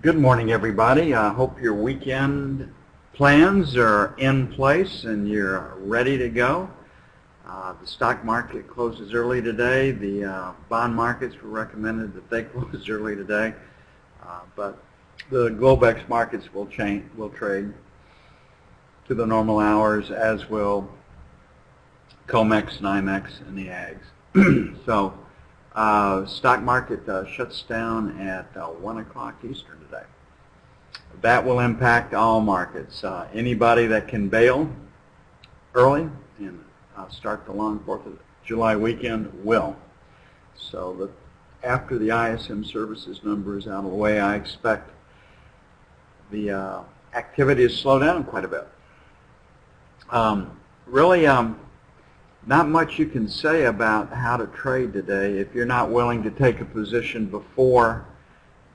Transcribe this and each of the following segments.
Good morning, everybody. I hope your weekend plans are in place and you're ready to go. The stock market closes early today. The bond markets were recommended that they close early today, but the Globex markets will trade to the normal hours, as will COMEX, NYMEX, and the AGS. So. Stock market shuts down at 1 o'clock Eastern today. That will impact all markets. Anybody that can bail early and start the long 4th of July weekend will. So after the ISM services number is out of the way, I expect the activity to slow down quite a bit. Really, not much you can say about how to trade today. If you're not willing to take a position before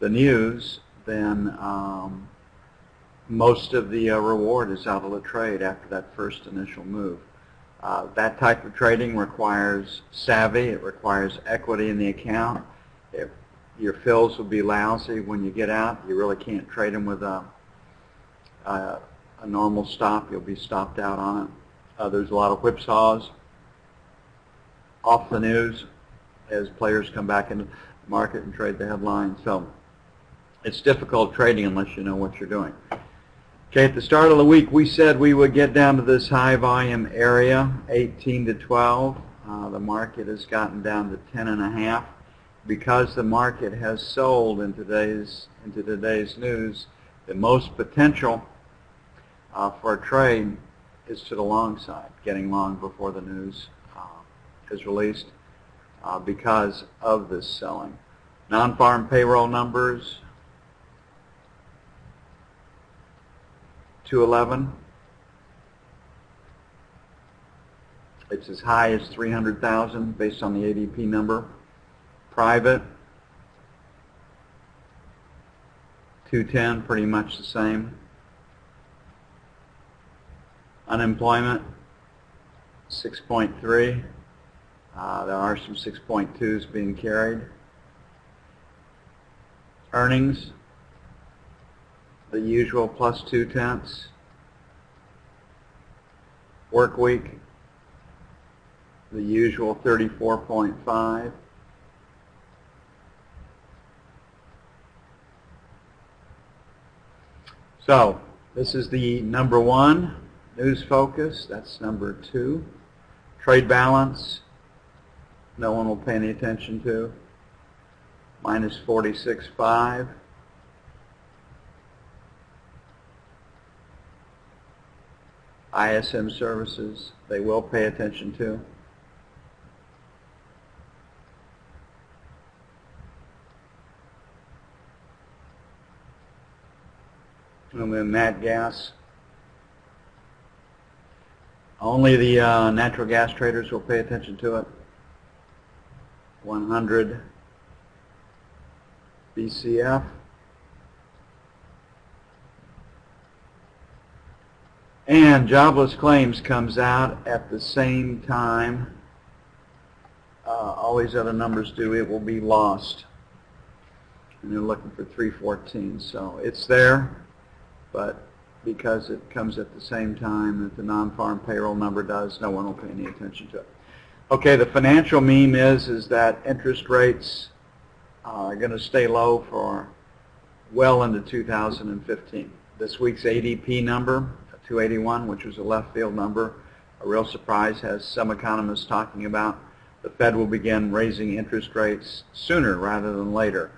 the news, then most of the reward is out of the trade after that first initial move. That type of trading requires savvy. It requires equity in the account. Your fills will be lousy when you get out. You really can't trade them with a normal stop. You'll be stopped out on it. There's a lot of whipsaws off the news as players come back into the market and trade the headlines. So it's difficult trading unless you know what you're doing. Okay, at the start of the week we said we would get down to this high volume area, 18 to 12. The market has gotten down to 10.5. Because the market has sold in today's news, the most potential for a trade is to the long side, getting long before the news is released because of this selling. Non-farm payroll numbers, 211. It's as high as 300,000 based on the ADP number. Private, 210, pretty much the same. Unemployment, 6.3. There are some 6.2s being carried. Earnings, the usual plus 0.2. Work week, the usual 34.5. So this is the number 1 news focus. That's number 2. Trade balance, no one will pay any attention to, minus 46.5. ISM services, they will pay attention to. And then nat gas. Only the natural gas traders will pay attention to it. 100 BCF. And jobless claims comes out at the same time. All these other numbers do. It will be lost. And they're looking for 314. So it's there, but because it comes at the same time that the non-farm payroll number does, no one will pay any attention to it. Okay, the financial meme is that interest rates are going to stay low for well into 2015. This week's ADP number, 281, which was a left field number, a real surprise, has some economists talking about the Fed will begin raising interest rates sooner rather than later.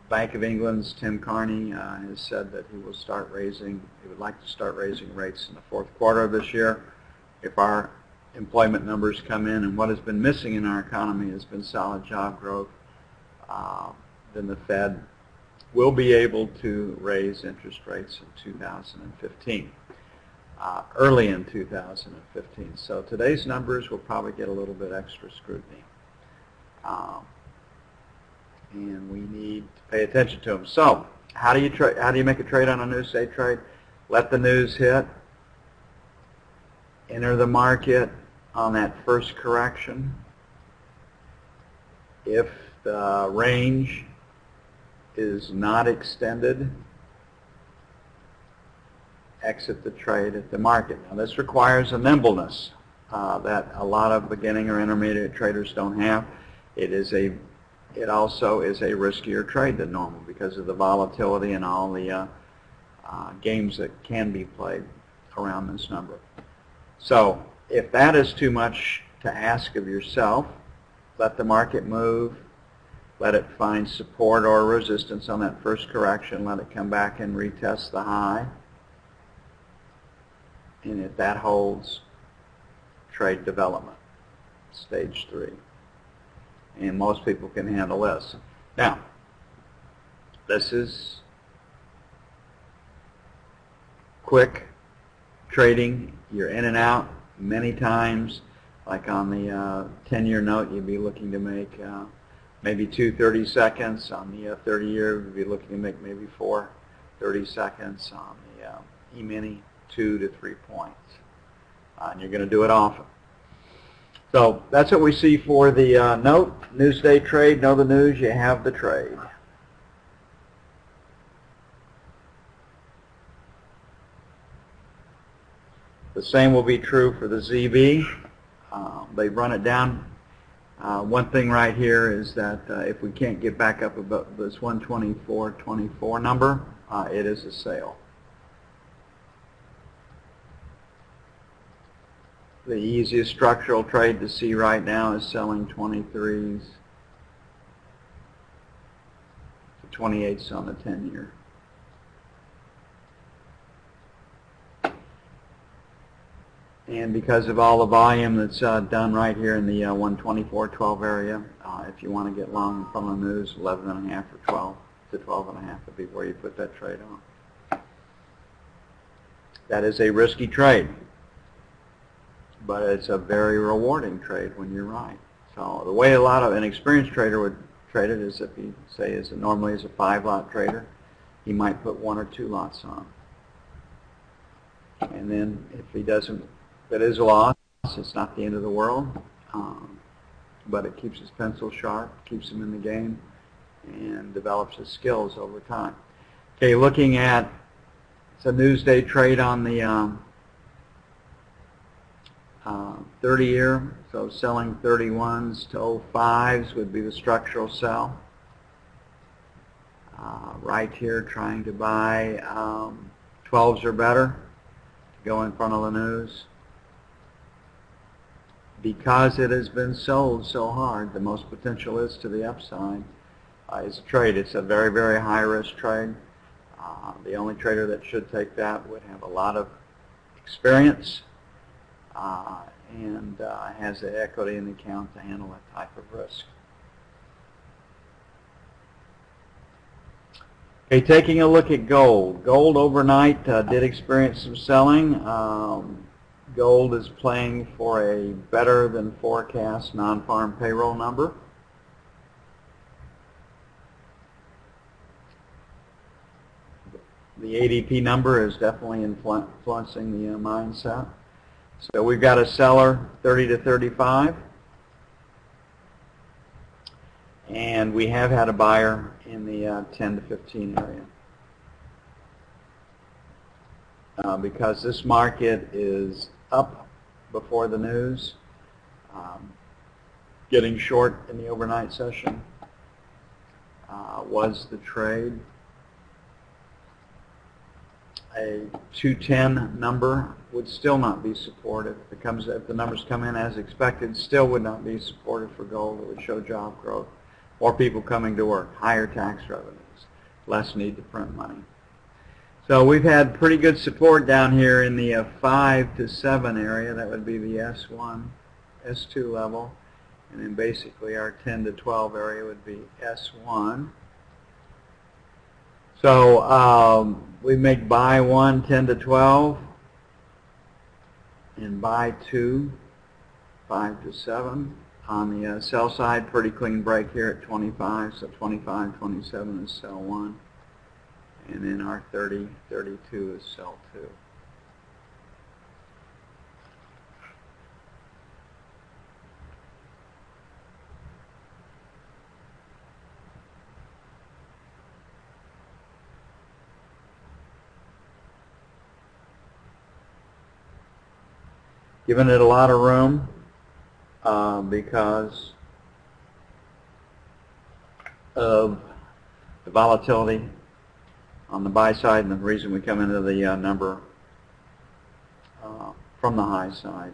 Bank of England's Tim Carney has said that he would like to start raising rates in the 4th quarter of this year. If our employment numbers come in and what has been missing in our economy has been solid job growth, then the Fed will be able to raise interest rates in 2015, early in 2015. So today's numbers will probably get a little bit extra scrutiny. And we need to pay attention to them. So, how do you make a trade on a news day trade? Let the news hit. Enter the market on that first correction. If the range is not extended, exit the trade at the market. Now this requires a nimbleness that a lot of beginning or intermediate traders don't have. It also is a riskier trade than normal because of the volatility and all the games that can be played around this number. So if that is too much to ask of yourself, let the market move, let it find support or resistance on that first correction, let it come back and retest the high, and if that holds, trade development, stage 3. And most people can handle this. Now, this is quick trading. You're in and out many times. Like on the 10-year note, you'd be looking to make maybe 2 30 seconds. On the 30-year, you'd be looking to make maybe 4 30 seconds. On the E-mini, 2 to 3 points. And you're going to do it often. So that's what we see for the note. Newsday trade, know the news, you have the trade. The same will be true for the ZB. They run it down. One thing right here is that if we can't get back up above this 124.24 number, it is a sale. The easiest structural trade to see right now is selling 23s to 28s on the 10-year. And because of all the volume that's done right here in the 124.12 area, if you want to get long from the news, 11.5 or 12 to 12.5 would be where you put that trade on. That is a risky trade, but it's a very rewarding trade when you're right. So the way a lot of an experienced trader would trade it is if he, say, normally is a 5-lot trader, he might put 1 or 2 lots on. And then if he doesn't, if it is a loss, it's not the end of the world, but it keeps his pencil sharp, keeps him in the game, and develops his skills over time. Okay, looking at, it's a Newsday trade on the 30-year, so selling 31s to 05s would be the structural sell. Right here, trying to buy 12s or better to go in front of the news. Because it has been sold so hard, the most potential is to the upside. Is a trade. It's a very, very high-risk trade. The only trader that should take that would have a lot of experience and has the equity in the account to handle that type of risk. Okay, taking a look at gold. Gold overnight did experience some selling. Gold is playing for a better than forecast non-farm payroll number. The ADP number is definitely influencing the mindset. So we've got a seller 30 to 35, and we have had a buyer in the 10 to 15 area. Because this market is up before the news, getting short in the overnight session was the trade. A 210 number would still not be supportive. If the numbers come in as expected, still would not be supportive for gold. It would show job growth, more people coming to work, higher tax revenues, less need to print money. So we've had pretty good support down here in the 5 to 7 area. That would be the S1, S2 level. And then basically our 10 to 12 area would be S1. So we make buy 1, 10 to 12, and buy 2, 5 to 7. On the sell side, pretty clean break here at 25, so 25, 27 is sell 1. And then our 30, 32 is sell 2. giving it a lot of room because of the volatility on the buy side, and the reason we come into the number from the high side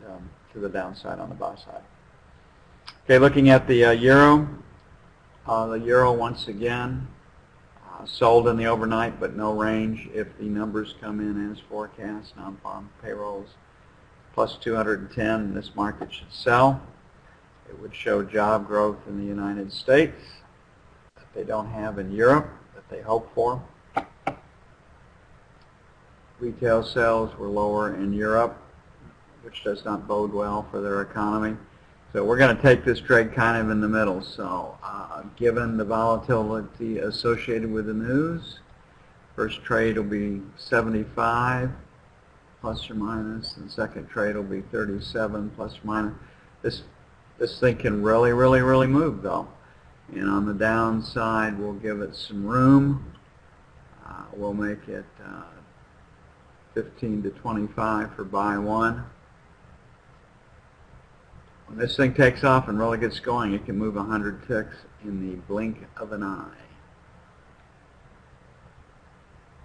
to the downside on the buy side. Okay, looking at the euro. The euro once again sold in the overnight, but no range if the numbers come in as forecast. Non-farm payrolls plus 210. This market should sell. It would show job growth in the United States that they don't have in Europe, that they hope for. Retail sales were lower in Europe, which does not bode well for their economy. So we're going to take this trade kind of in the middle. So given the volatility associated with the news, first trade will be 75 plus or minus, and second trade will be 37 plus or minus. This thing can really move though. And on the downside, we'll give it some room. We'll make it 15 to 25 for buy one. When this thing takes off and really gets going, it can move 100 ticks in the blink of an eye.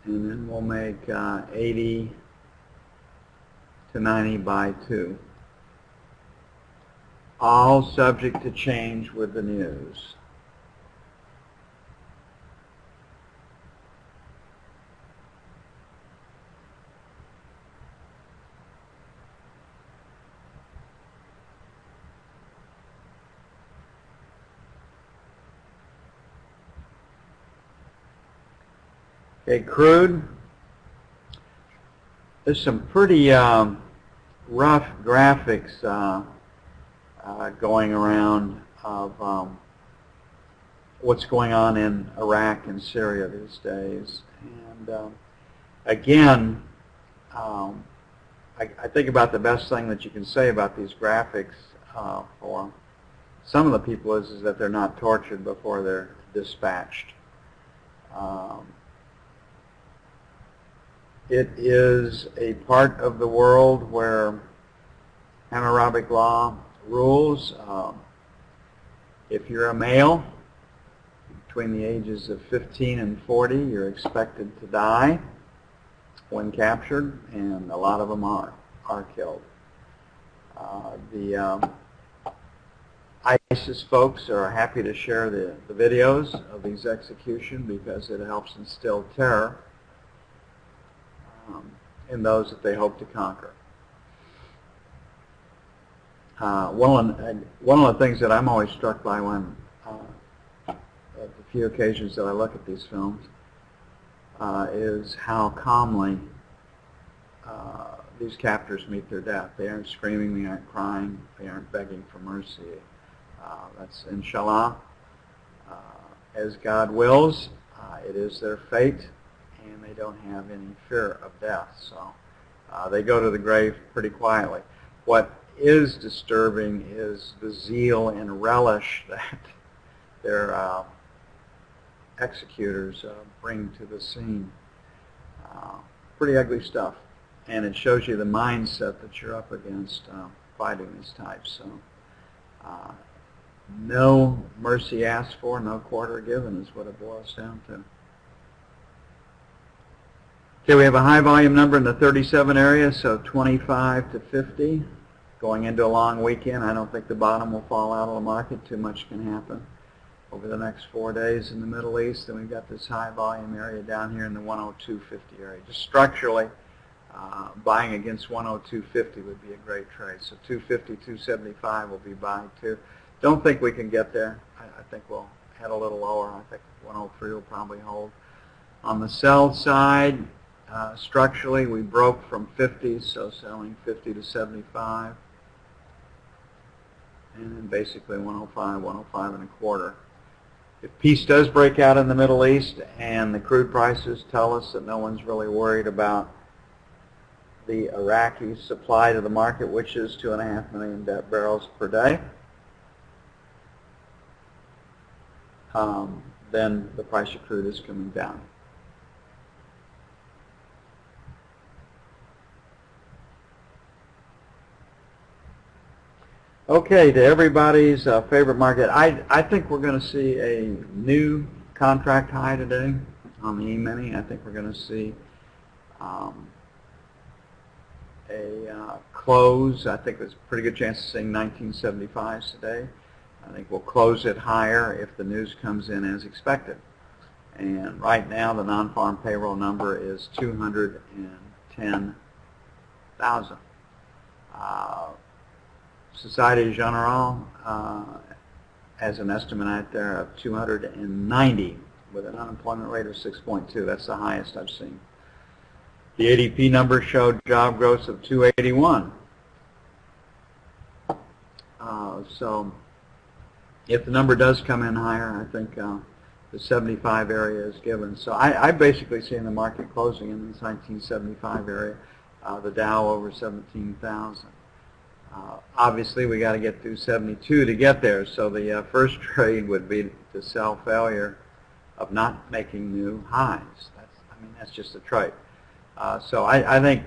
And then we'll make 80 to 90 by 2. All subject to change with the news. Okay, crude. There's some pretty rough graphics going around of what's going on in Iraq and Syria these days. And again, I think about the best thing that you can say about these graphics for some of the people is that they're not tortured before they're dispatched. It is a part of the world where Hammurabic law rules. If you're a male between the ages of 15 and 40, you're expected to die when captured, and a lot of them are killed. The ISIS folks are happy to share the videos of these executions because it helps instill terror in those that they hope to conquer. One of the things that I'm always struck by when, at the few occasions that I look at these films, is how calmly these captors meet their death. They aren't screaming, they aren't crying, they aren't begging for mercy. That's inshallah. As God wills, it is their fate, and they don't have any fear of death. So they go to the grave pretty quietly. What is disturbing is the zeal and relish that their executors bring to the scene. Pretty ugly stuff. And it shows you the mindset that you're up against fighting these types. So no mercy asked for, no quarter given is what it boils down to. Okay, we have a high volume number in the 37 area, so 25 to 50. Going into a long weekend, I don't think the bottom will fall out of the market. Too much can happen over the next 4 days in the Middle East. And we've got this high volume area down here in the 102.50 area. Just structurally, buying against 102.50 would be a great trade. So 250, 275 will be buying too. Don't think we can get there. I think we'll head a little lower. I think 103 will probably hold. On the sell side, structurally, we broke from 50, so selling 50 to 75. And then basically 105, 105 and a quarter. If peace does break out in the Middle East and the crude prices tell us that no one's really worried about the Iraqi supply to the market, which is 2.5 million barrels per day, then the price of crude is coming down. Okay, to everybody's favorite market, I think we're going to see a new contract high today on the E-mini. I think we're going to see a close. I think there's a pretty good chance of seeing 1975s today. I think we'll close it higher if the news comes in as expected. And right now the non-farm payroll number is 210,000. Societe Generale has an estimate out there of 290 with an unemployment rate of 6.2. That's the highest I've seen. The ADP number showed job growth of 281. So if the number does come in higher, I think the 75 area is given. So I basically see in the market closing in this 1975 area, the Dow over 17,000. Obviously, we got to get through 72 to get there. So the first trade would be to sell failure of not making new highs. That's just a trade. So I think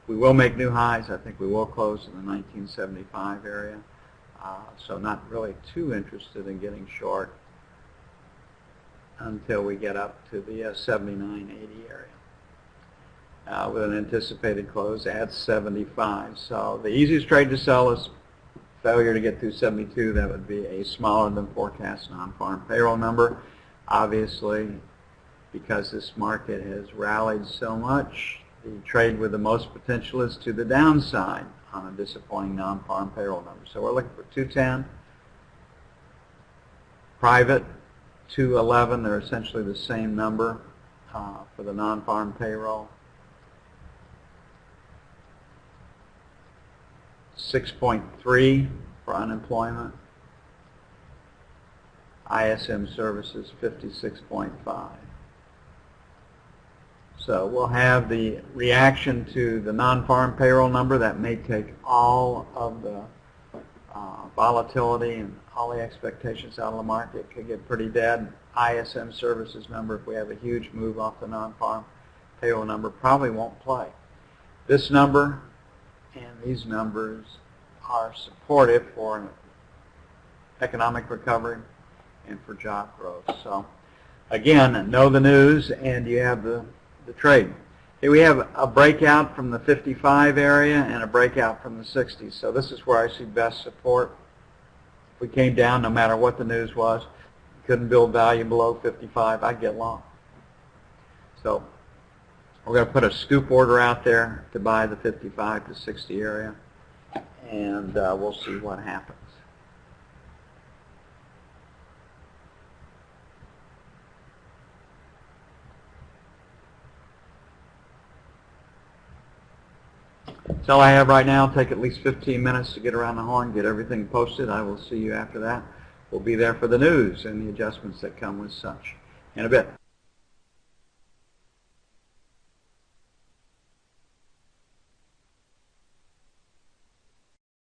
we will make new highs. I think we will close in the 1975 area. So not really too interested in getting short until we get up to the 79.80 area. With an anticipated close at 75. So the easiest trade to sell is failure to get through 72. That would be a smaller than forecast non-farm payroll number. Obviously, because this market has rallied so much, the trade with the most potential is to the downside on a disappointing non-farm payroll number. So we're looking for 210. Private, 211. They're essentially the same number for the non-farm payroll. 6.3 for unemployment. ISM services 56.5. So we'll have the reaction to the non-farm payroll number that may take all of the volatility and all the expectations out of the market. Could get pretty dead. ISM services number, if we have a huge move off the non-farm payroll number, probably won't play. This number and these numbers are supportive for an economic recovery and for job growth. So again, know the news and you have the trade. Here we have a breakout from the 55 area and a breakout from the 60s. So this is where I see best support. If we came down, no matter what the news was, couldn't build value below 55, I'd get long. So we're going to put a scoop order out there to buy the 55 to 60 area, and we'll see what happens. That's all I have right now. Take at least 15 minutes to get around the horn, get everything posted. I will see you after that. We'll be there for the news and the adjustments that come with such in a bit.